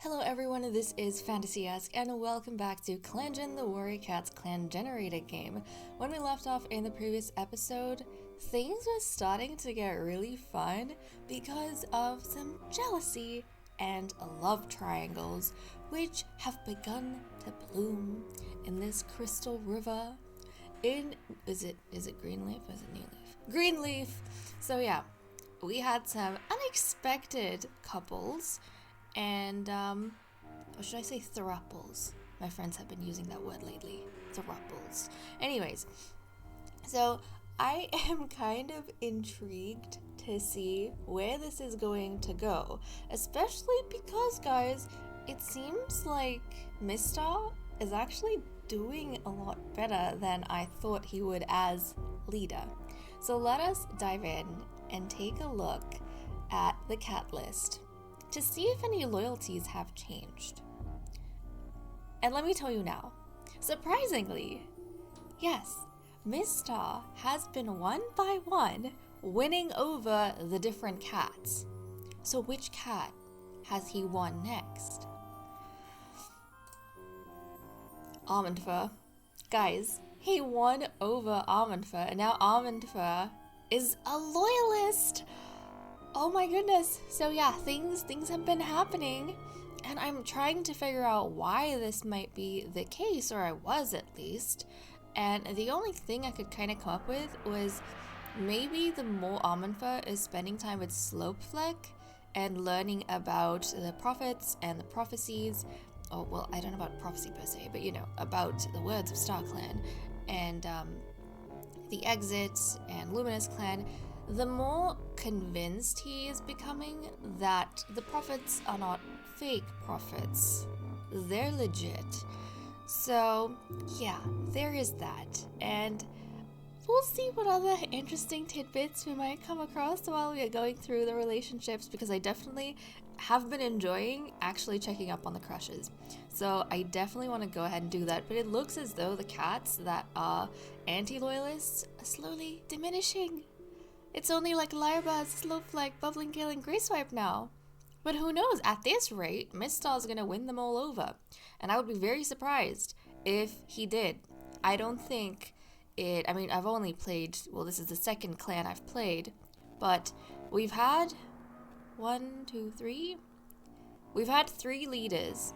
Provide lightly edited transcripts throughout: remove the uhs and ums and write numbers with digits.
Hello everyone, this is Fantasy-esque, and welcome back to ClanGen, the Warrior Cats clan generated game. When we left off in the previous episode, things were starting to get really fun because of some jealousy and love triangles, which have begun to bloom in this crystal river. Is it Greenleaf or is it New Leaf? Greenleaf! So yeah, we had some unexpected couples. And, or should I say thruples? My friends have been using that word lately. Thruples. Anyways, so I am kind of intrigued to see where this is going to go. Especially because, guys, it seems like Mr. is actually doing a lot better than I thought he would as leader. So let us dive in and take a look at the cat list to see if any loyalties have changed. And let me tell you now, surprisingly, yes, Mr. has been one by one winning over the different cats. So which cat has he won next? Almond Fur. Guys, he won over Almond Fur, and now Almond Fur is a loyalist. Oh my goodness. So yeah, things have been happening, and I'm trying to figure out why this might be the case, or I was at least. And the only thing I could kind of come up with was maybe the more Almond Fur is spending time with Slopefleck and learning about the prophets and the prophecies. Oh, well, I don't know about prophecy per se, but about the words of StarClan and the exits and Luminous Clan. The more convinced he is becoming that the prophets are not fake prophets, they're legit. So yeah, there is that, and we'll see what other interesting tidbits we might come across while we are going through the relationships, because I definitely have been enjoying actually checking up on the crushes. So I definitely want to go ahead and do that, but it looks as though the cats that are anti-loyalists are slowly diminishing. It's only like Lyrebuzz, Slowfleck, Bubbling Gale, and Greyswipe now. But who knows, at this rate, Mistar's gonna win them all over. And I would be very surprised if he did. I don't think I've only played, well, this is the second clan I've played, but we've had We've had 3 leaders.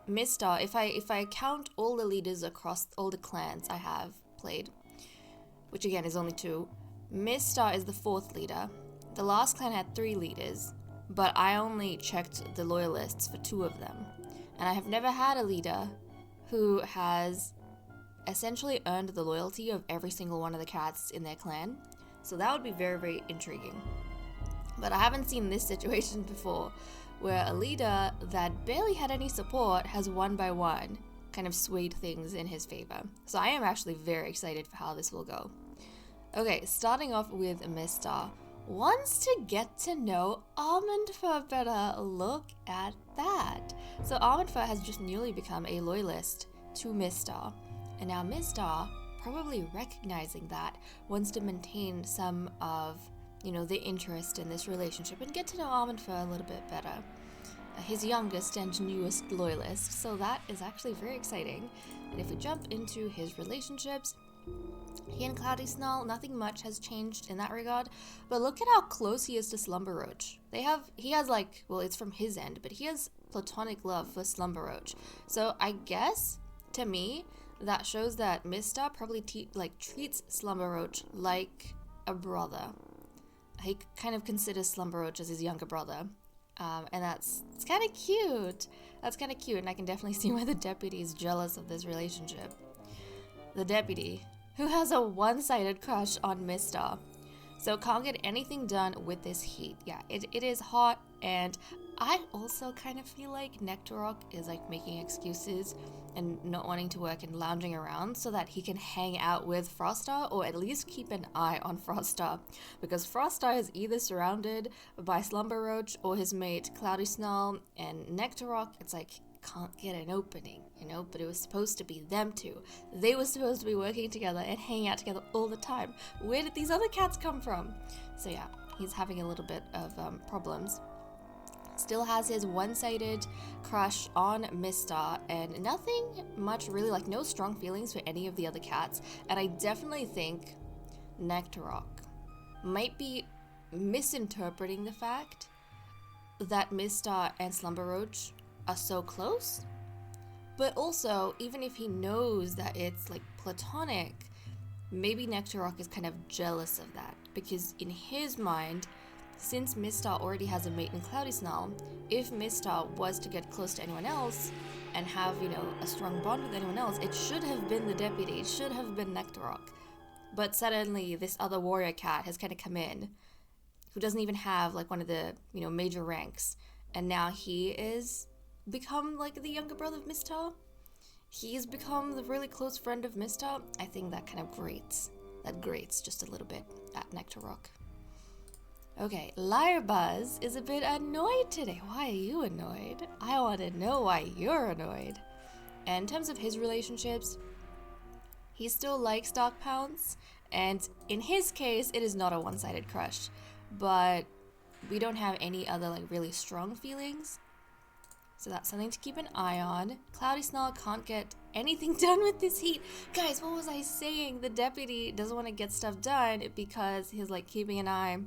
Mistar, if I count all the leaders across all the clans I have played, which again is only 2, Mistar is the 4th leader. The last clan had 3 leaders, but I only checked the loyalists for 2 of them. And I have never had a leader who has essentially earned the loyalty of every single one of the cats in their clan. So that would be very, very intriguing. But I haven't seen this situation before, where a leader that barely had any support has one by one kind of swayed things in his favor. So I am actually very excited for how this will go. Okay, starting off with Mistar. Wants to get to know Almond Fur better. Look at that. So Almond Fur has just newly become a loyalist to Mistar. And now Mistar, probably recognizing that, wants to maintain some of, the interest in this relationship and get to know Almond Fur a little bit better. His youngest and newest loyalist. So that is actually very exciting. And if we jump into his relationships, he and Cloudy Snarl, nothing much has changed in that regard, but look at how close he is to Slumber Roach. He has it's from his end, but he has platonic love for Slumber Roach. So I guess, to me, that shows that Mistar probably treats Slumber Roach like a brother. He kind of considers Slumber Roach as his younger brother, and it's kind of cute. That's kind of cute, and I can definitely see why the deputy is jealous of this relationship. The deputy, who has a one-sided crush on Mistar. So can't get anything done with this heat. Yeah, it is hot, and I also kind of feel like Nectarok is making excuses and not wanting to work and lounging around so that he can hang out with Frostar, or at least keep an eye on Frostar. Because Frostar is either surrounded by Slumber Roach or his mate Cloudy Snarl, and Nectarok, it's can't get an opening, but it was supposed to be them two. They were supposed to be working together and hanging out together all the time. Where did these other cats come from? So yeah, he's having a little bit of problems. Still has his one-sided crush on Mistar and nothing much really, like no strong feelings for any of the other cats. And I definitely think Nectarok might be misinterpreting the fact that Mistar and Slumberroach are so close. But also, even if he knows that it's like platonic, maybe Nectarok is kind of jealous of that, because in his mind, since Mistar already has a mate in Cloudy Snarl, if Mistar was to get close to anyone else and have, you know, a strong bond with anyone else, it should have been the deputy, it should have been Nectarok. But suddenly this other warrior cat has kind of come in, who doesn't even have like one of the, you know, major ranks, and now he is become like the younger brother of Mistar. He's become the really close friend of Mistar. I think that kind of grates. That grates just a little bit at Nectarok. Okay, Lyrebuzz is a bit annoyed today. Why are you annoyed? I want to know why you're annoyed. And in terms of his relationships, he still likes Dark Pounce, and in his case, it is not a one-sided crush, but we don't have any other like really strong feelings. So that's something to keep an eye on. Cloudy Snarl can't get anything done with this heat. Guys, what was I saying? The deputy doesn't want to get stuff done because he's like keeping an eye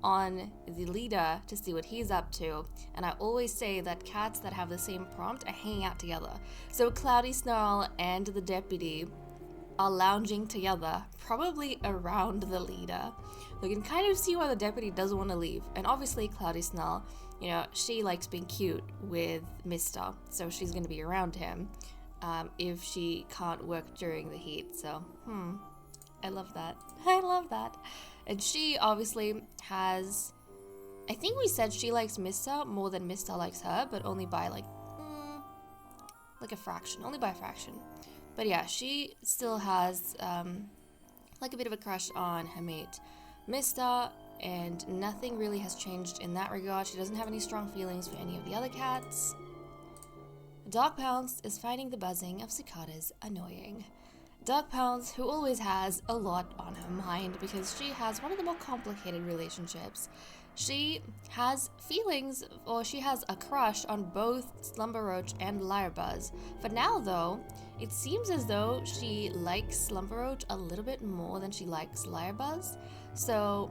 on the leader to see what he's up to. And I always say that cats that have the same prompt are hanging out together. So Cloudy Snarl and the deputy are lounging together, probably around the leader. You can kind of see why the deputy doesn't want to leave. And obviously Cloudy Snarl, you know, she likes being cute with Mistar, so she's going to be around him if she can't work during the heat. So, I love that. I love that. And she obviously has, I think we said she likes Mistar more than Mistar likes her, but only by like a fraction, only by a fraction. But yeah, she still has like a bit of a crush on her mate Mistar, and nothing really has changed in that regard. She doesn't have any strong feelings for any of the other cats. Dark Pounce is finding the buzzing of cicadas annoying. Dark Pounce, who always has a lot on her mind because she has one of the more complicated relationships. She has feelings, or she has a crush on both Slumberroach and Lyrebuzz. For now though, it seems as though she likes Slumberroach a little bit more than she likes Lyrebuzz. So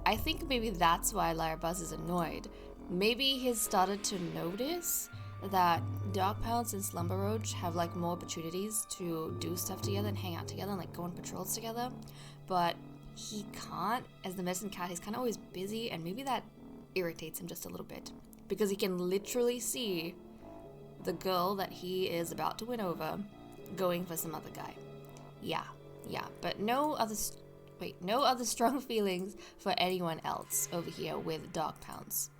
I think maybe that's why Lyrebuzz is annoyed. Maybe he's started to notice that Dark Pounce and Slumberroach have like more opportunities to do stuff together and hang out together and like go on patrols together, but he can't. As the medicine cat, he's kind of always busy, and maybe that irritates him just a little bit because he can literally see the girl that he is about to win over going for some other guy. Yeah, but no other strong feelings for anyone else over here with Dark Pounce.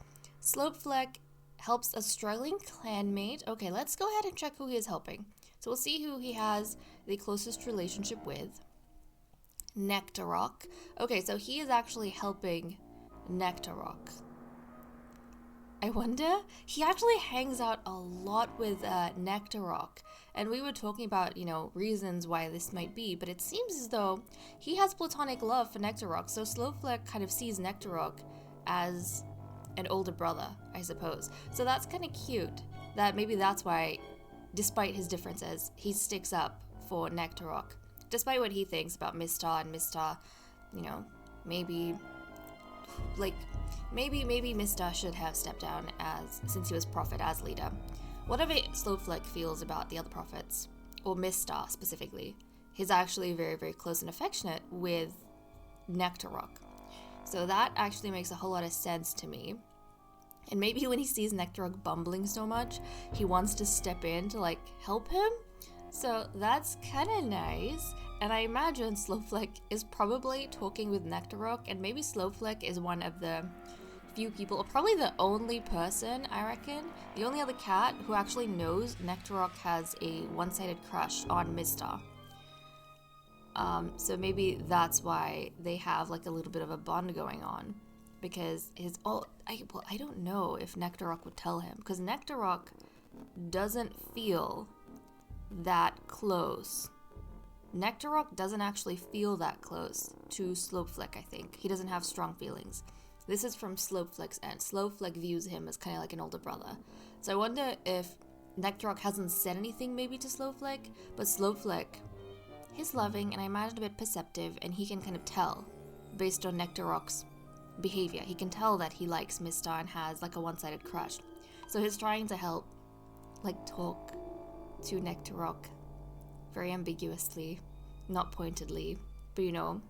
Slopefleck helps a struggling clanmate. Okay, let's go ahead and check who he is helping. So we'll see who he has the closest relationship with. Nectarok. Okay, so he is actually helping Nectarok. I wonder, he actually hangs out a lot with Nectarok, and we were talking about, you know, reasons why this might be, but it seems as though he has platonic love for Nectarok, so Slowfleck kind of sees Nectarok as an older brother, I suppose. So that's kind of cute, that maybe that's why, despite his differences, he sticks up for Nectarok, despite what he thinks about Mistar, and Mistar, you know, maybe Mistar should have stepped down since he was prophet as leader. Whatever Slowfleck feels about the other prophets, or Mistar specifically, he's actually very, very close and affectionate with Nectarok. So that actually makes a whole lot of sense to me. And maybe when he sees Nectarok bumbling so much, he wants to step in to like help him. So that's kind of nice. And I imagine Slowfleck is probably talking with Nectarok, and maybe Slowfleck is one of the few people, or probably the only person, I reckon, the only other cat who actually knows Nectarok has a one-sided crush on Mistar. So maybe that's why they have like a little bit of a bond going on, because I don't know if Nectarok would tell him, because Nectarok doesn't feel that close. Nectarok doesn't actually feel that close to Slopefleck, I think. He doesn't have strong feelings. This is from Slopefleck's end. Slopefleck views him as kind of like an older brother. So I wonder if Nectarok hasn't said anything maybe to Slopefleck, but Slopefleck, he's loving and I imagine a bit perceptive, and he can kind of tell based on Nectarok's behavior. He can tell that he likes Mistar and has like a one-sided crush. So he's trying to help, like, talk to Nectarok very ambiguously, not pointedly, but you know,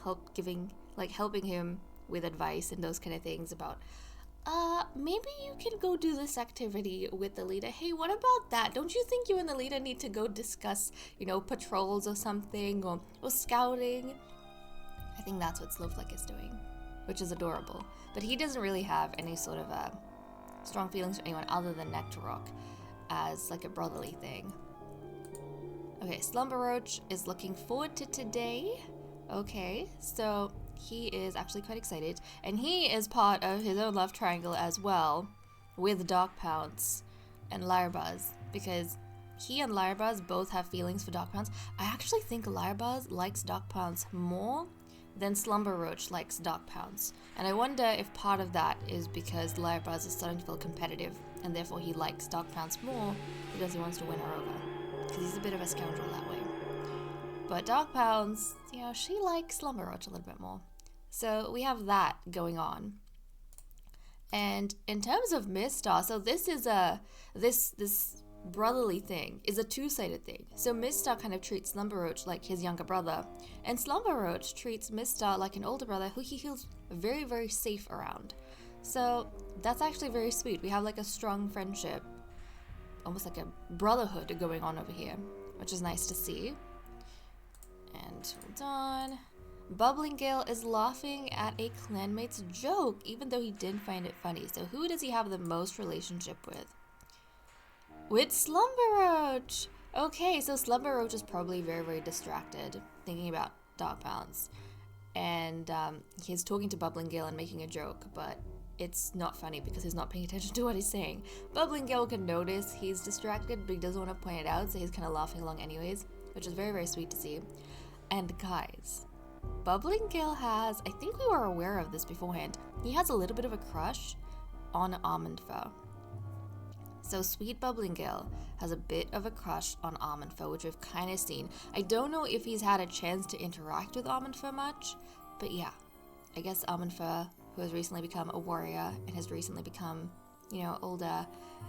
helping him with advice and those kind of things about, maybe you can go do this activity with the leader. Hey, what about that? Don't you think you and the leader need to go discuss, you know, patrols or something, or scouting? I think that's what Slowfleck is doing, which is adorable. But he doesn't really have any sort of strong feelings for anyone other than Nectarok as like a brotherly thing. Okay, Slumberroach is looking forward to today. Okay, so he is actually quite excited, and he is part of his own love triangle as well with Dark Pounce and Lyrebuzz, because he and Lyrebuzz both have feelings for Dark Pounce. I actually think Lyrebuzz likes Dark Pounce more than Slumberroach likes Dark Pounce, and I wonder if part of that is because Lyrebuzz is starting to feel competitive, and therefore he likes Dark Pounce more because he wants to win her over, because he's a bit of a scoundrel that way. But Dark Pounce, you know, she likes Slumberroach a little bit more. So we have that going on. And in terms of Mistar, so this is this brotherly thing is a two-sided thing. So Mistar kind of treats Slumberroach like his younger brother, and Slumberroach treats Mistar like an older brother who he feels very, very safe around. So that's actually very sweet. We have like a strong friendship, almost like a brotherhood going on over here, which is nice to see. And hold on. Bubbling Gale is laughing at a clanmate's joke, even though he didn't find it funny. So who does he have the most relationship with? With Slumberroach! Okay, so Slumberroach is probably very, very distracted, thinking about Dark Pounce. And he's talking to Bubbling Gale and making a joke, but it's not funny because he's not paying attention to what he's saying. Bubbling Gale can notice he's distracted, but he doesn't want to point it out, so he's kind of laughing along anyways, which is very, very sweet to see. And guys, Bubbling Gale has, I think we were aware of this beforehand, he has a little bit of a crush on Almond Fur. So sweet Bubbling Gale has a bit of a crush on Almond Fur, which we've kind of seen. I don't know if he's had a chance to interact with Almond Fur much, but yeah, I guess Almond Fur, who has recently become a warrior and has recently become, you know, older,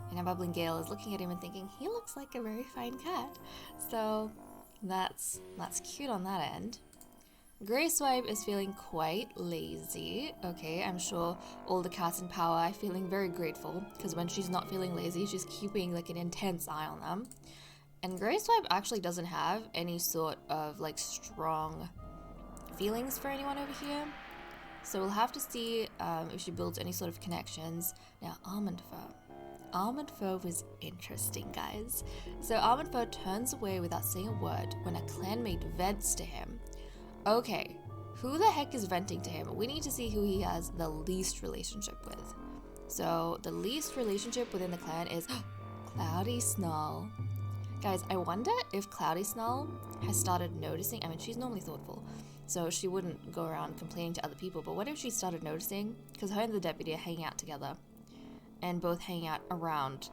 and now Bubbling Gale is looking at him and thinking, he looks like a very fine cat. So that's cute on that end. Grey Swipe is feeling quite lazy. Okay, I'm sure all the cats in power are feeling very grateful, because when she's not feeling lazy, she's keeping like an intense eye on them. And Grey Swipe actually doesn't have any sort of like strong feelings for anyone over here. So we'll have to see if she builds any sort of connections. Now, Almond Fur. Almond Fur was interesting, guys. So Almond Fur turns away without saying a word when a clanmate vents to him. Okay, who the heck is venting to him? We need to see who he has the least relationship with. So the least relationship within the clan is Cloudy Snull. Guys, I wonder if Cloudy Snull has started noticing. I mean, she's normally thoughtful, so she wouldn't go around complaining to other people, but what if she started noticing? Because her and the deputy are hanging out together, and both hang out around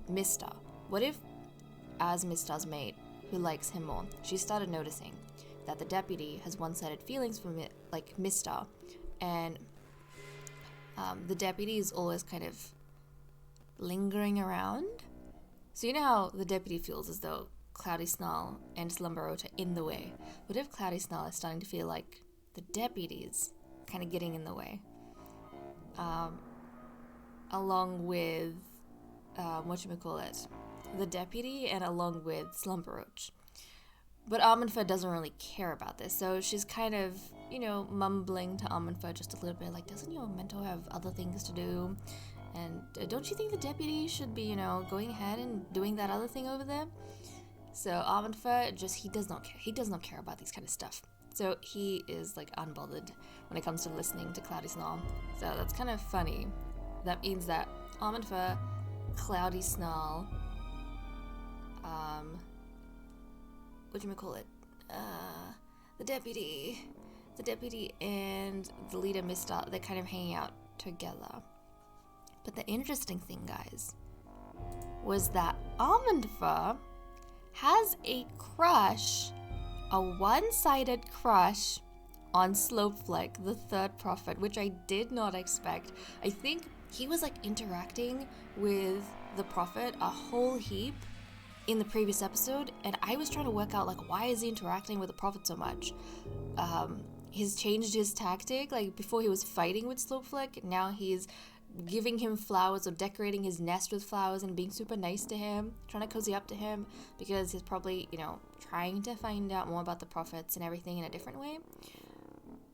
Mistar. What if, as Mistar's mate, who likes him more, she started noticing that the deputy has one-sided feelings for like Mistar, and the deputy is always kind of lingering around. So you know how the deputy feels as though Cloudy Snull and Slumberroach are in the way. What if Cloudy Snull is starting to feel like the deputy's kind of getting in the way? Along with, the deputy, and along with Slumberroach. But Almond Fur doesn't really care about this, so she's kind of, you know, mumbling to Almond Fur just a little bit, like, doesn't your mentor have other things to do? And don't you think the deputy should be, you know, going ahead and doing that other thing over there? So Almond Fur he does not care. He does not care about these kind of stuff. So he is, like, unbothered when it comes to listening to Cloudy Snull. So that's kind of funny. That means that Almond Fur, Cloudy Snull, the deputy and the leader Mistar, they're kind of hanging out together. But the interesting thing, guys, was that Almond Fur has a crush, a one-sided crush on Slopeflick, the third prophet, which I did not expect. I think he was like interacting with the prophet a whole heap in the previous episode, and I was trying to work out like, why is he interacting with the prophet so much? He's changed his tactic. Like before he was fighting with Slopeflick, now he's giving him flowers or decorating his nest with flowers and being super nice to him, trying to cozy up to him because he's probably, you know, trying to find out more about the prophets and everything in a different way.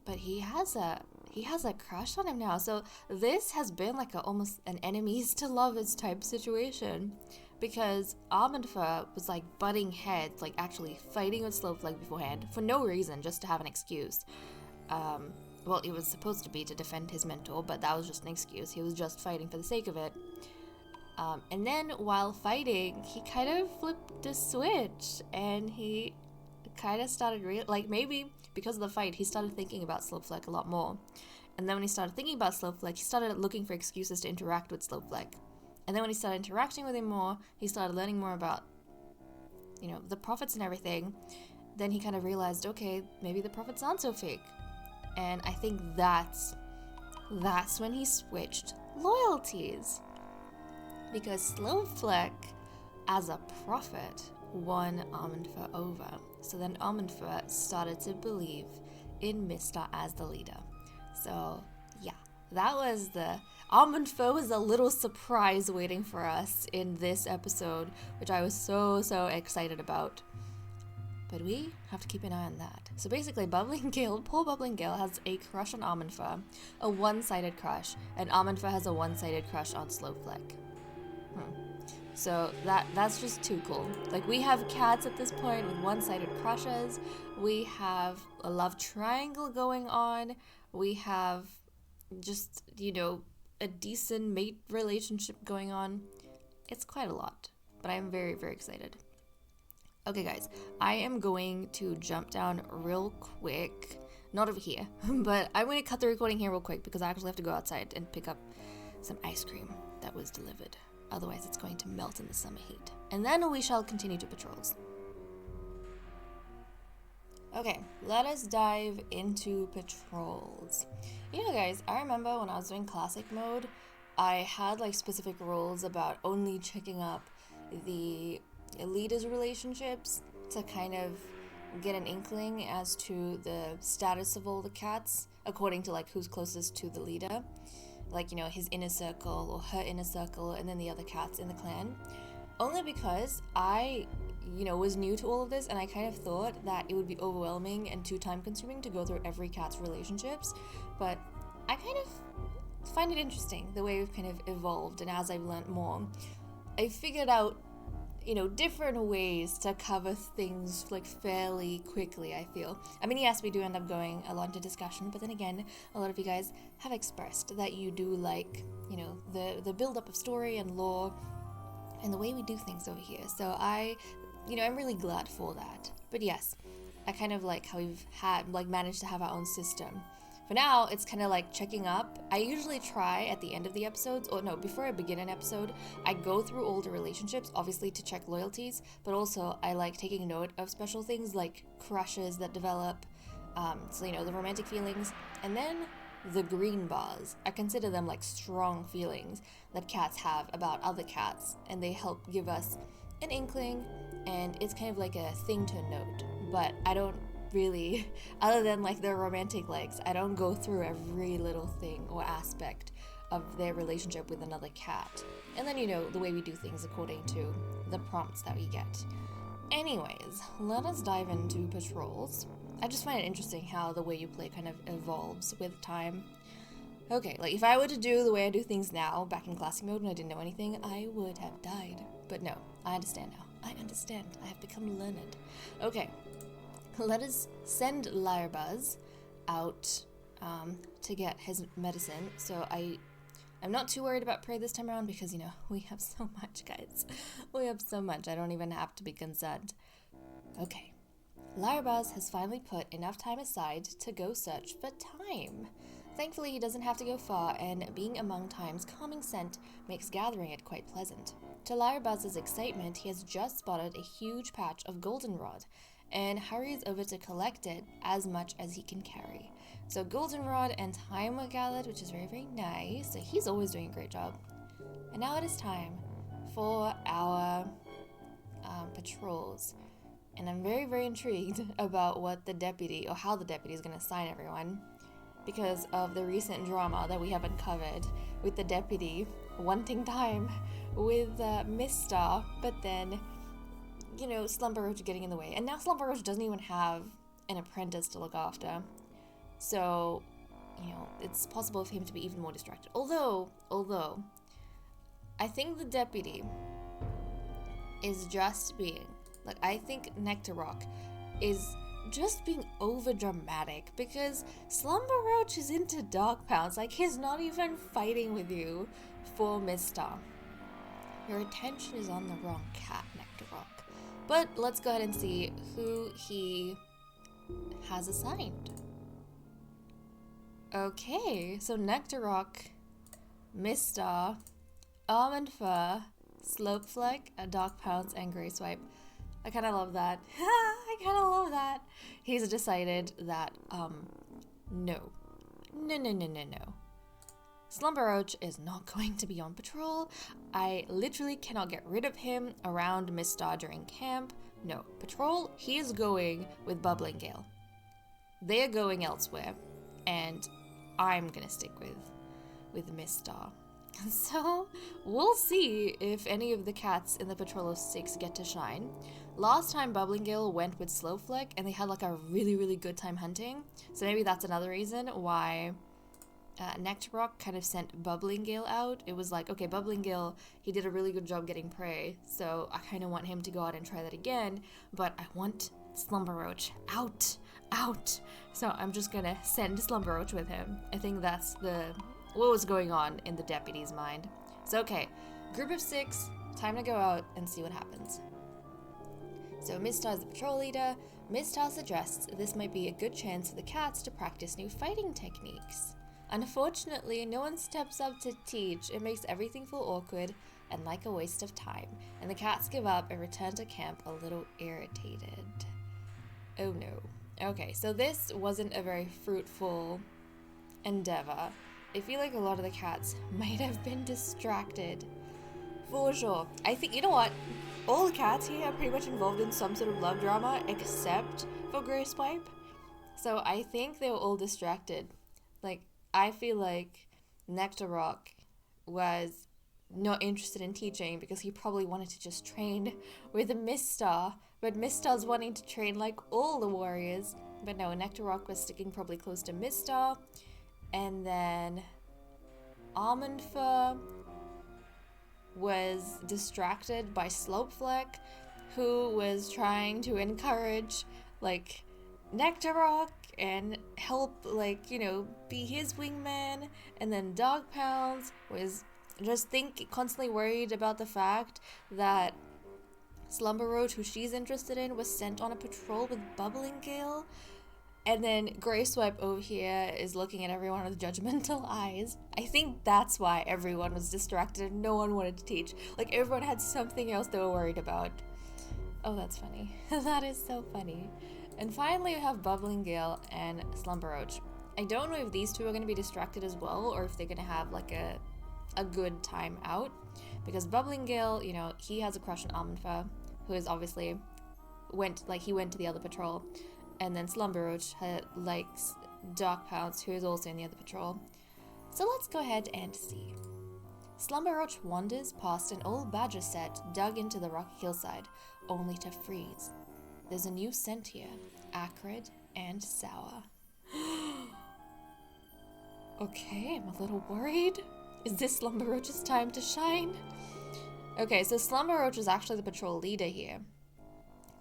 But he has a crush on him now. So this has been like almost an enemies to lovers type situation, because Almond Fur was like butting heads, like actually fighting with Slopeflick beforehand for no reason, just to have an excuse. Well, it was supposed to be to defend his mentor, but that was just an excuse. He was just fighting for the sake of it. And then while fighting, he kind of flipped a switch, and he kind of started maybe because of the fight, he started thinking about Slopeflick a lot more. And then when he started thinking about Slopeflick, he started looking for excuses to interact with Slopeflick. And then when he started interacting with him more, he started learning more about, you know, the prophets and everything. Then he kind of realized, okay, maybe the prophets aren't so fake. And I think that's when he switched loyalties. Because Slopeflick, as a prophet, won Almond Fur over. So then Almond Fur started to believe in Mr. as the leader. So yeah, that was Almond Fur was a little surprise waiting for us in this episode, which I was so excited about. But we have to keep an eye on that. So basically, poor Bubbling Gale has a crush on Almond Fur, a one-sided crush, and Almond Fur has a one-sided crush on Slopeflick. So that's just too cool. Like, we have cats at this point with one-sided crushes. We have a love triangle going on. We have just, you know, a decent mate relationship going on. It's quite a lot, but I'm very excited. Okay, guys, I am going to jump down real quick. Not over here, but I'm going to cut the recording here real quick because I actually have to go outside and pick up some ice cream that was delivered. Otherwise, it's going to melt in the summer heat. And then we shall continue to patrols. Okay, let us dive into patrols. You know, guys, I remember when I was doing classic mode, I had like specific rules about only checking up the leaders' relationships to kind of get an inkling as to the status of all the cats according to like who's closest to the leader. Like, you know, his inner circle or her inner circle, and then the other cats in the clan. Only because I, you know, was new to all of this, and I kind of thought that it would be overwhelming and too time consuming to go through every cat's relationships. But I kind of find it interesting the way we've kind of evolved, and as I've learned more, I figured out, you know, different ways to cover things like fairly quickly, I feel. I mean, yes, we do end up going a lot into discussion, but then again, a lot of you guys have expressed that you do like, you know, the build-up of story and lore and the way we do things over here. So I'm really glad for that. But yes, I kind of like how we've managed to have our own system. For now, it's kind of like checking up. I usually try at the end of the episodes, or no, before I begin an episode, I go through all the relationships, obviously to check loyalties, but also I like taking note of special things like crushes that develop, so, you know, the romantic feelings, and then the green bars. I consider them like strong feelings that cats have about other cats, and they help give us an inkling, and it's kind of like a thing to note, but I don't really, other than like their romantic likes, I don't go through every little thing or aspect of their relationship with another cat. And then, you know, the way we do things according to the prompts that we get. Anyways, let us dive into patrols. I just find it interesting how the way you play kind of evolves with time. Okay, like if I were to do the way I do things now, back in classic mode when I didn't know anything, I would have died. But no, I understand now. I understand. I have become learned. Okay. Let us send Lyrebuzz out to get his medicine. So I'm not too worried about Prey this time around because, you know, we have so much, guys. We have so much. I don't even have to be concerned. Okay. Lyrebuzz has finally put enough time aside to go search for Time. Thankfully, he doesn't have to go far, and being among Time's calming scent makes gathering it quite pleasant. To Lyrebuzz's excitement, he has just spotted a huge patch of goldenrod, and hurries over to collect it as much as he can carry. So goldenrod and Time were gathered, which is very, very nice. So he's always doing a great job. And now it is time for our patrols. And I'm very, very intrigued about what the deputy, or how the deputy is going to assign everyone, because of the recent drama that we have uncovered with the deputy wanting time with Mister, but then, you know, Slumber Roach getting in the way. And now Slumber Roach doesn't even have an apprentice to look after. So, you know, it's possible for him to be even more distracted. Although, I think the deputy is just being, like, I think Nectarrock is just being over dramatic, because Slumber Roach is into dog pounds. Like, he's not even fighting with you for Mister. Your attention is on the wrong cat, Nectarrock. But let's go ahead and see who he has assigned. Okay, so Nectarrock, Mister, Almond Fur, Slopefleck, Dog Pounce, and Grey Swipe. I kind of love that. I kind of love that. He's decided that, no. Slumber Roach is not going to be on patrol. I literally cannot get rid of him around Mister during camp. No, patrol, he is going with Bubbling Gale. They are going elsewhere, and I'm gonna stick with Mister. So, we'll see if any of the cats in the patrol of 6 get to shine. Last time Bubbling Gale went with Slowfleck, and they had like a really, really good time hunting. So maybe that's another reason why Nectarrock kind of sent Bubbling Gale out. It was like, okay, Bubbling Gale, he did a really good job getting prey, so I kind of want him to go out and try that again, but I want Slumber Roach out. So I'm just gonna send Slumber Roach with him. I think that's what was going on in the deputy's mind. So okay, group of 6, time to go out and see what happens. So Mistar is the patrol leader. Mistar suggests this might be a good chance for the cats to practice new fighting techniques. Unfortunately, no one steps up to teach. It makes everything feel awkward and like a waste of time, and the cats give up and return to camp a little irritated. Oh no. Okay, so this wasn't a very fruitful endeavor. I feel like a lot of the cats might have been distracted. For sure. I think, you know what? All the cats here are pretty much involved in some sort of love drama, except for Grey Swipe. So I think they were all distracted. Like, I feel like Nectarrock was not interested in teaching because he probably wanted to just train with Mistar, but Mistar's wanting to train like all the warriors. But no, Nectarrock was sticking probably close to Mistar. And then Almond Fur was distracted by Slopefleck, who was trying to encourage like Nectarrock and help, like, you know, be his wingman. And then Dog Pounds was just constantly worried about the fact that Slumber Roach, who she's interested in, was sent on a patrol with Bubbling Gale. And then Grey Swipe over here is looking at everyone with judgmental eyes. I think that's why everyone was distracted and no one wanted to teach. Like, everyone had something else they were worried about. Oh, that's funny. That is so funny. And finally, we have Bubbling Gale and Slumber Roach. I don't know if these two are going to be distracted as well, or if they're going to have like a good time out. Because Bubbling Gale, you know, he has a crush on Almond Fur, who is obviously went to the other patrol. And then Slumber Roach likes Dog Pounce, who is also in the other patrol. So let's go ahead and see. Slumber Roach wanders past an old badger set dug into the rocky hillside, only to freeze. There's a new scent here, acrid and sour. Okay, I'm a little worried. Is this Slumber Roach's time to shine? Okay, so Slumber Roach is actually the patrol leader here.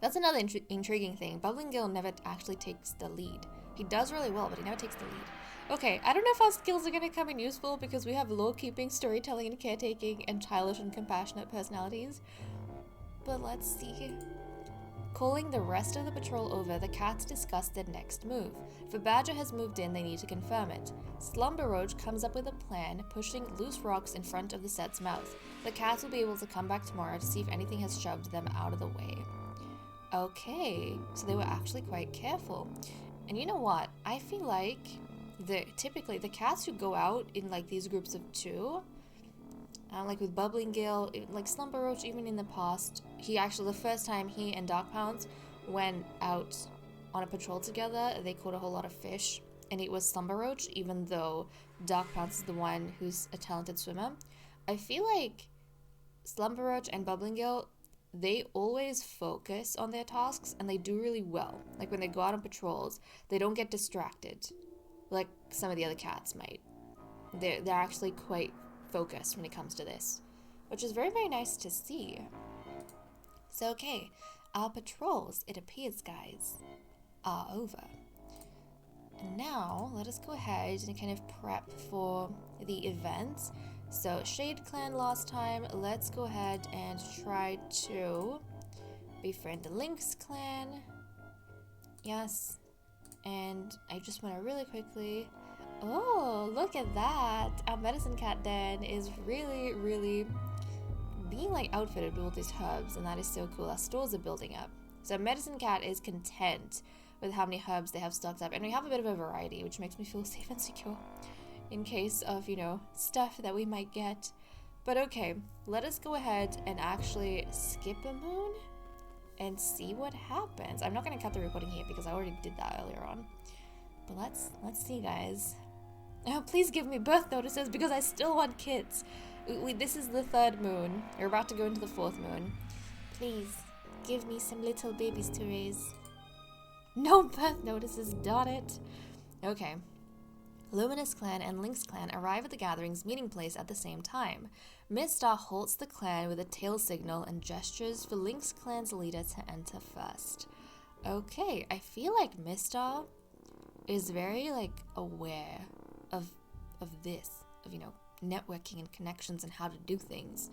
That's another intriguing thing. Bubbling Gale never actually takes the lead. He does really well, but he never takes the lead. Okay, I don't know if our skills are going to come in useful because we have law-keeping, storytelling, and caretaking, and childish and compassionate personalities. But let's see. Calling the rest of the patrol over, the cats discuss their next move. If a badger has moved in, they need to confirm it. Slumber Roach comes up with a plan, pushing loose rocks in front of the set's mouth. The cats will be able to come back tomorrow to see if anything has shoved them out of the way. Okay, so they were actually quite careful. And you know what? I feel like typically the cats who go out in like these groups of 2, like with Bubbling Gale, like Slumber Roach, even in the past, the first time he and Dark Pounce went out on a patrol together, they caught a whole lot of fish, and it was Slumber Roach, even though Dark Pounce is the one who's a talented swimmer. I feel like Slumber Roach and Bubbling Gale, they always focus on their tasks, and they do really well. Like when they go out on patrols, they don't get distracted, like some of the other cats might. They're actually quite focused when it comes to this, which is very, very nice to see. So okay, our patrols, it appears, guys, are over. And now let us go ahead and kind of prep for the event. So Shade Clan last time, let's go ahead and try to befriend the Lynx Clan. Yes, and I just want to really quickly, oh, look at that! Our Medicine Cat Den is really, really being like outfitted with all these herbs, and that is so cool. Our stores are building up. So Medicine Cat is content with how many herbs they have stocked up, and we have a bit of a variety, which makes me feel safe and secure in case of, you know, stuff that we might get. But okay, let us go ahead and actually skip a moon and see what happens. I'm not going to cut the recording here because I already did that earlier on. But let's see, guys. Oh, please give me birth notices because I still want kids. This is the 3rd moon. We're about to go into the 4th moon. Please, give me some little babies to raise. No birth notices, darn it. Okay. Luminous Clan and Lynx Clan arrive at the gathering's meeting place at the same time. Mistar halts the clan with a tail signal and gestures for Lynx Clan's leader to enter first. Okay, I feel like Mistar is very, like, aware of this, of, you know, networking and connections and how to do things.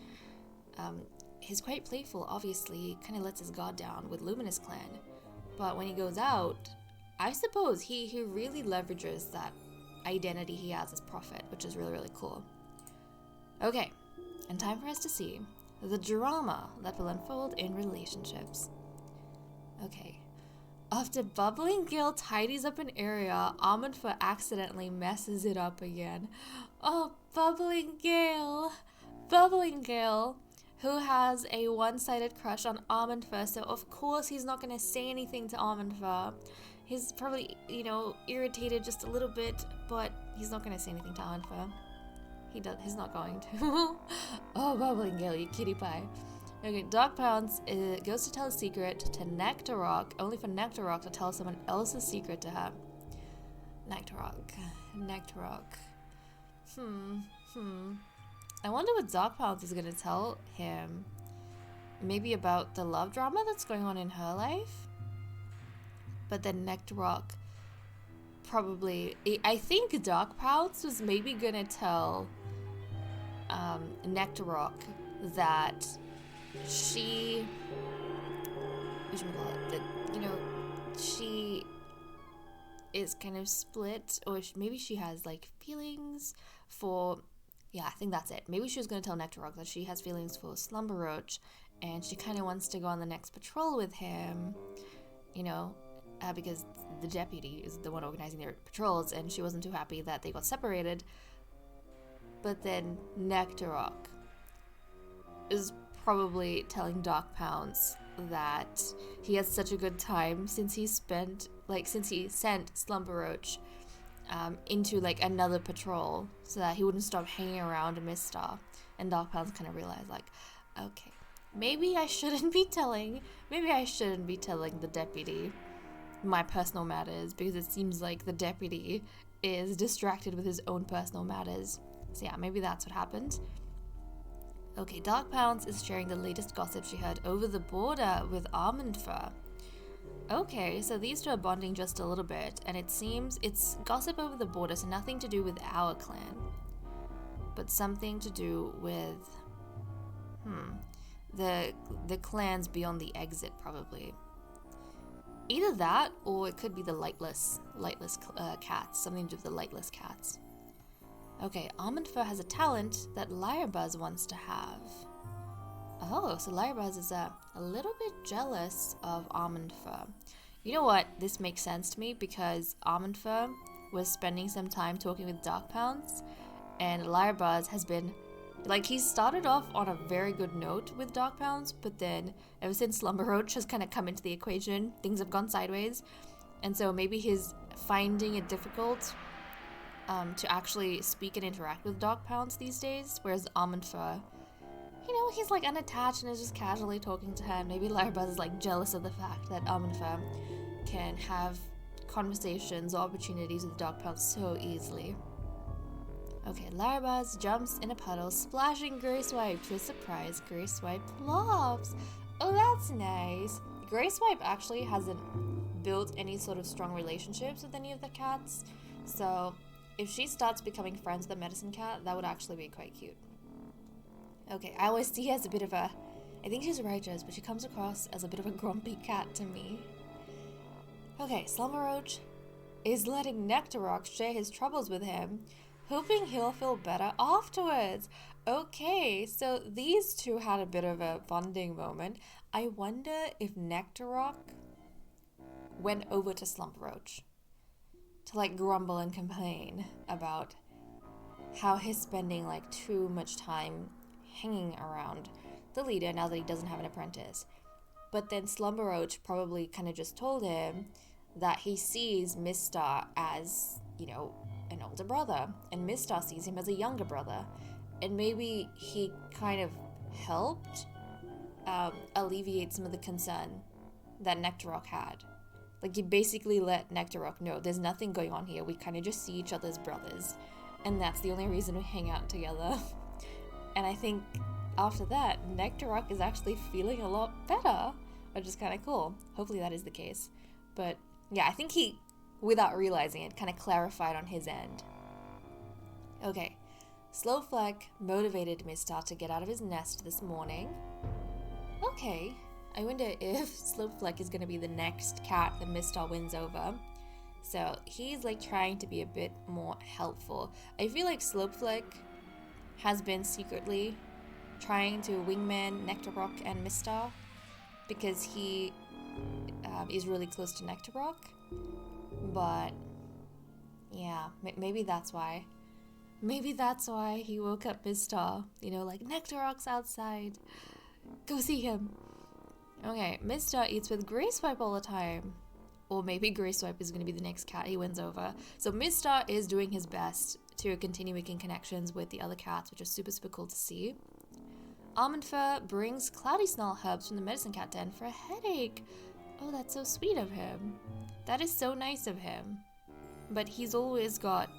He's quite playful, obviously. He kind of lets his guard down with Luminous Clan. But when he goes out, I suppose he really leverages that identity he has as Prophet, which is really, really cool. Okay, and time for us to see the drama that will unfold in relationships. Okay. After Bubbling Gale tidies up an area, Armandfur accidentally messes it up again. Oh, Bubbling Gale! Bubbling Gale, who has a one-sided crush on Armandfur, so of course he's not going to say anything to Armandfur. He's probably, you know, irritated just a little bit, but he's not going to say anything to Armandfur. He's not going to. Oh, Bubbling Gale, you kitty pie. Okay, Dark Pounce goes to tell a secret to Nectarrock, only for Nectarrock to tell someone else's secret to her. Nectarrock. I wonder what Dark Pounce is going to tell him. Maybe about the love drama that's going on in her life? But then Nectarrock probably... I think Dark Pounce was maybe going to tell Nectarrock that she, she is kind of split, or maybe she has like feelings for, I think that's it. Maybe she was going to tell Nectarrock that she has feelings for Slumber Roach, and she kind of wants to go on the next patrol with him, because the deputy is the one organizing their patrols, and she wasn't too happy that they got separated. But then Nectarrock is probably telling Dark Pounce that he had such a good time since he sent Slumber Roach into like another patrol so that he wouldn't stop hanging around Mistar. And Dark Pounce kind of realized, like, okay, maybe I shouldn't be telling the deputy my personal matters, because it seems like the deputy is distracted with his own personal matters. So yeah, maybe that's what happened. Okay, Dark Pounce is sharing the latest gossip she heard over the border with Armandfur. Okay, so these two are bonding just a little bit, and it seems it's gossip over the border, so nothing to do with our clan, but something to do with the clans beyond the exit, probably. Either that, or it could be the lightless cats. Something to do with the lightless cats. Okay, Almond Fur has a talent that Lyrebuzz wants to have. Oh, so Lyrebuzz is a little bit jealous of Almond Fur. You know what? This makes sense to me because Almond Fur was spending some time talking with Dark Pounce, and Lyrebuzz has been, like, he started off on a very good note with Dark Pounce, but then ever since Slumber Roach has kind of come into the equation, things have gone sideways, and so maybe he's finding it difficult to actually speak and interact with Dark Pounce these days, whereas Almond Fur, you know, he's like unattached and is just casually talking to her. Maybe Lyrebuzz is like jealous of the fact that Almond Fur can have conversations or opportunities with Dark Pounce so easily. Okay, Lyrebuzz jumps in a puddle, splashing Greyswipe to a surprise. Greyswipe laughs. Oh, that's nice. Greyswipe actually hasn't built any sort of strong relationships with any of the cats, so if she starts becoming friends with the medicine cat, that would actually be quite cute. Okay, I always see her as a bit of a... I think she's righteous, but she comes across as a bit of a grumpy cat to me. Okay, Slumber Roach is letting Nectarock share his troubles with him, hoping he'll feel better afterwards. Okay, so these two had a bit of a bonding moment. I wonder if Nectarock went over to Slumber Roach to like grumble and complain about how he's spending like too much time hanging around the leader now that he doesn't have an apprentice. But then Slumber Roach probably kind of just told him that he sees Mistar as, you know, an older brother, and Mistar sees him as a younger brother, and maybe he kind of helped alleviate some of the concern that Nectarock had. Like, he basically let Nectarock know there's nothing going on here, we kind of just see each other as brothers, and that's the only reason we hang out together. And I think after that, Nectarock is actually feeling a lot better, which is kind of cool. Hopefully that is the case. But yeah, I think he, without realizing it, kind of clarified on his end. Okay, Slowfleck motivated Mistar to get out of his nest this morning. Okay, I wonder if Slowfleck is going to be the next cat that Mistar wins over. So he's like trying to be a bit more helpful. I feel like Slowfleck has been secretly trying to wingman Nectarock and Mistar because he is really close to Nectarock. But yeah, maybe that's why. Maybe that's why he woke up Mistar. You know, like, Nectarock's outside. Go see him. Okay, Mistar eats with Greyswipe all the time. Or maybe Greyswipe is going to be the next cat he wins over. So Mistar is doing his best to continue making connections with the other cats, which is super, super cool to see. Almond Fur brings Cloudy Snarl herbs from the medicine cat den for a headache. Oh, that's so sweet of him. That is so nice of him. But he's always got,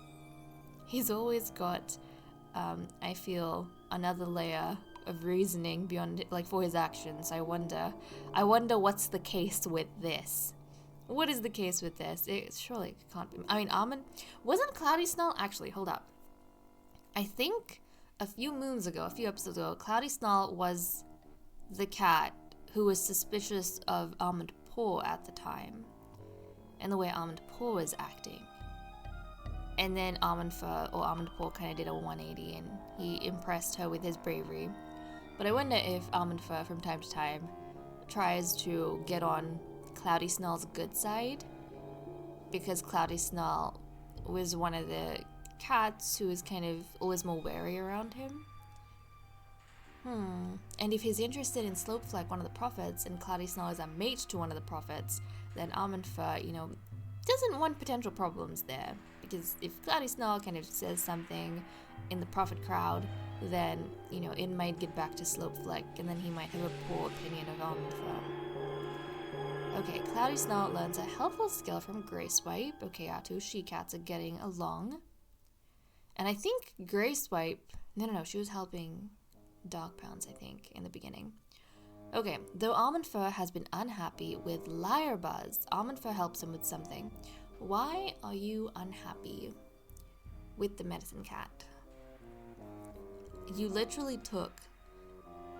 I feel, another layer of reasoning beyond, like, for his actions. I wonder what's the case with this. What is the case with this? It surely can't be. I mean, wasn't Cloudy Snarl? Actually, hold up. I think a few episodes ago, Cloudy Snarl was the cat who was suspicious of Almond Paw at the time, and the way Almond Paw was acting. And then Almond Paw kind of did a 180, and he impressed her with his bravery. But I wonder if Almond Fur, from time to time, tries to get on Cloudy Snarl's good side, because Cloudy Snarl was one of the cats who was kind of always more wary around him. And if he's interested in Slopefleck, one of the prophets, and Cloudy Snarl is a mate to one of the prophets, then Almond Fur, you know, doesn't want potential problems there. Because if Cloudy Snarl kind of says something in the prophet crowd, then, you know, it might get back to Slopefleck, and then he might have a poor opinion of Almond Fur. Okay, Cloudy Snarl learns a helpful skill from Greyswipe. Okay, our two she-cats are getting along. And I think Greyswipe... No, she was helping Dark Pounce, I think, in the beginning. Okay, though Almond Fur has been unhappy with Lyrebuzz, Almond Fur helps him with something. Why are you unhappy with the medicine cat? You literally took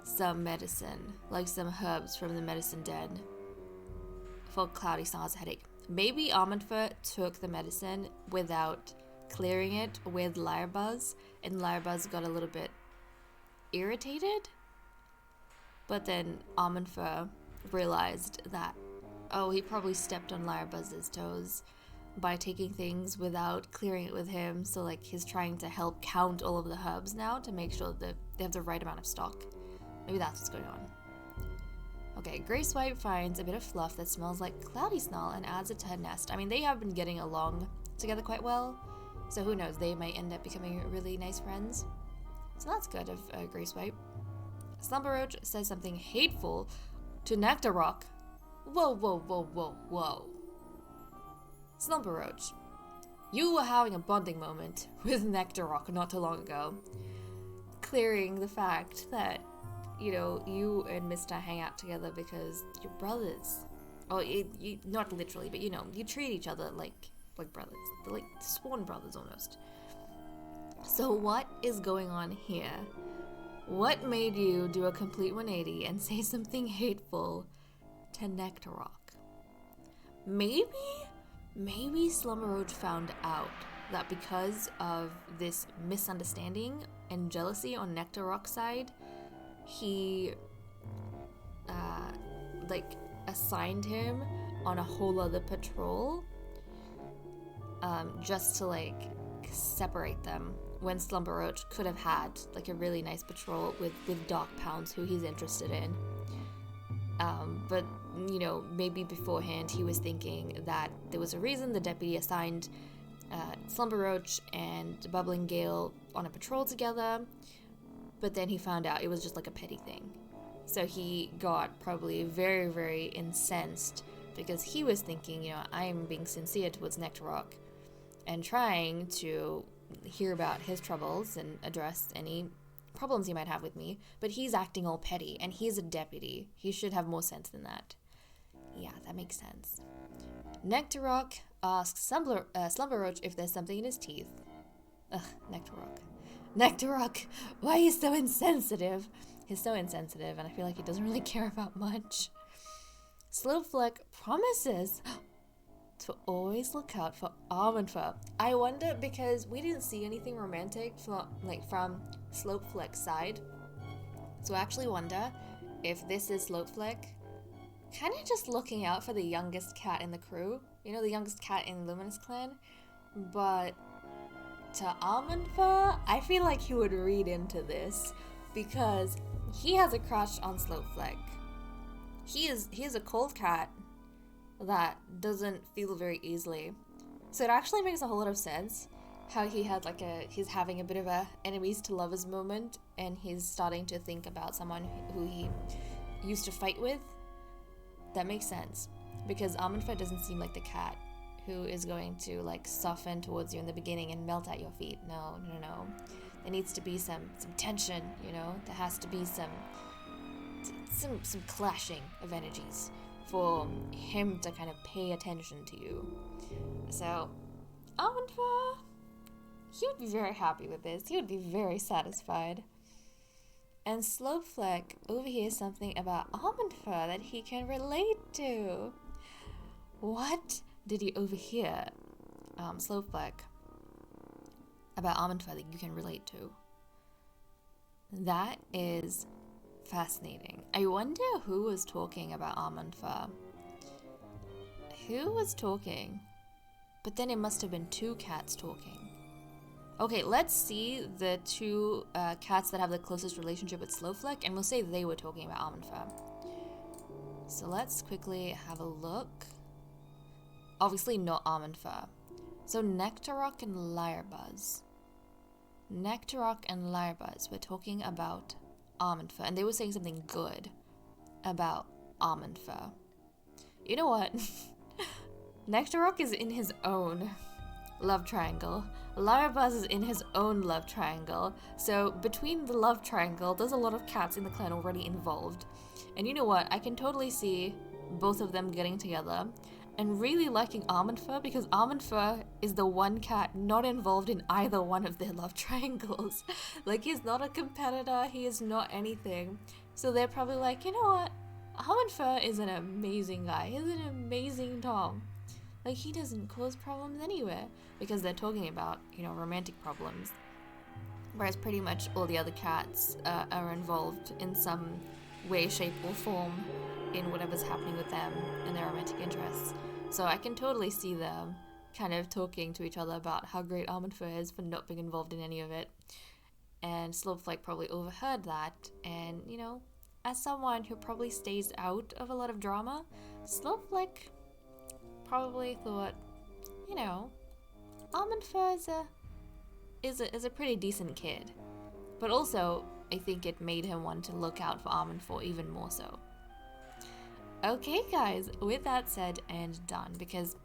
some medicine, like some herbs from the medicine den, for Cloudy Snarl's headache. Maybe Almondfur took the medicine without clearing it with Lyrebuzz, and Lyrebuzz got a little bit irritated. But then Almondfur realized that, oh, he probably stepped on Lyrebuzz's toes by taking things without clearing it with him. So like he's trying to help count all of the herbs now to make sure that they have the right amount of stock. Maybe that's what's going on. Okay, Grey Swipe finds a bit of fluff that smells like Cloudy Snarl and adds it to her nest. I mean, they have been getting along together quite well, so who knows, they might end up becoming really nice friends. So that's good of Grey Swipe. Slumberroach says something hateful to Nectarrock. Whoa, whoa, whoa, whoa, whoa. Slumberroach, you were having a bonding moment with Nectarrock not too long ago, clearing the fact that, you know, you and Mr. hang out together because you're brothers. Oh, you not literally, but you know, you treat each other like brothers. They're like sworn brothers almost. So what is going on here? What made you do a complete 180 and say something hateful to Nectarrock? Maybe Slumberroach found out that because of this misunderstanding and jealousy on Nectarrock's side, he assigned him on a whole other patrol just to like separate them, when Slumberroach could have had like a really nice patrol with Dark Pounds, who he's interested in. But you know, maybe beforehand he was thinking that there was a reason the deputy assigned Slumberroach and Bubbling Gale on a patrol together, but then he found out it was just like a petty thing. So he got probably very, very incensed because he was thinking, you know, I'm being sincere towards Nectarrock and trying to hear about his troubles and address any problems he might have with me, but he's acting all petty, and he's a deputy. He should have more sense than that. Yeah, that makes sense. Nectarrock asks Slumberroach if there's something in his teeth. Ugh, Nectarrock, why are you so insensitive? He's so insensitive, and I feel like he doesn't really care about much. Slowfleck promises to always look out for Almondfur. I wonder, because we didn't see anything romantic from Slopefleck's side, so I actually wonder if this is Slopefleck kind of just looking out for the youngest cat in the crew, you know, the youngest cat in Luminous Clan, but to Almondfur, I feel like he would read into this because he has a crush on Slopefleck. He is a cold cat that doesn't feel very easily. So it actually makes a whole lot of sense how he had he's having a bit of a enemies to lovers moment, and he's starting to think about someone who he used to fight with. That makes sense, because Almondfur doesn't seem like the cat who is going to like soften towards you in the beginning and melt at your feet. No. There needs to be some tension, you know. There has to be some clashing of energies for him to kind of pay attention to you. So, Almondfur, he would be very happy with this. He would be very satisfied. And Slopefleck overhears something about Almondfur that he can relate to. What did he overhear, Slopefleck, about Almondfur that you can relate to? That is fascinating. I wonder who was talking about Almondfur. Who was talking? But then it must have been two cats talking. Okay, let's see the two cats that have the closest relationship with Slowfleck, and we'll say they were talking about Almondfur. So let's quickly have a look. Obviously not Almondfur. So Nectarrock and Lyrebuzz. Nectarrock and Lyrebuzz were talking about Almondfur, and they were saying something good about Almondfur. You know what? Nectarrock is in his own love triangle. Lyrebuzz is in his own love triangle. So between the love triangle, there's a lot of cats in the clan already involved. And you know what? I can totally see both of them getting together and really liking Almondfur, because Almondfur is the one cat not involved in either one of their love triangles. Like, he's not a competitor, he is not anything. So they're probably like, you know what? Fur is an amazing guy. He's an amazing Tom. Like, he doesn't cause problems anywhere because they're talking about, you know, romantic problems. Whereas pretty much all the other cats are involved in some way, shape, or form in whatever's happening with them and their romantic interests. So I can totally see them kind of talking to each other about how great Fur is for not being involved in any of it. And Slopeflake probably overheard that, and, you know, as someone who probably stays out of a lot of drama, Slopeflake probably thought, you know, Fur is a pretty decent kid. But also, I think it made him want to look out for Fur even more so. Okay, guys, with that said and done, because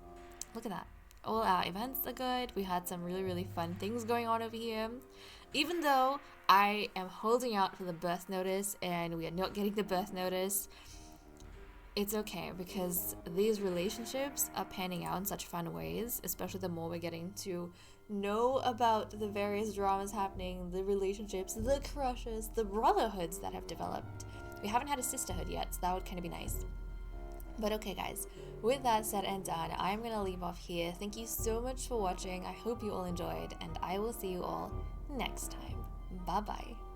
look at that. All our events are good. We had some really, really fun things going on over here. Even though I am holding out for the birth notice and we are not getting the birth notice, it's okay because these relationships are panning out in such fun ways, especially the more we're getting to know about the various dramas happening, the relationships, the crushes, the brotherhoods that have developed. We haven't had a sisterhood yet, so that would kind of be nice. But okay, guys, with that said and done, I'm going to leave off here. Thank you so much for watching. I hope you all enjoyed, and I will see you all next time. Bye-bye.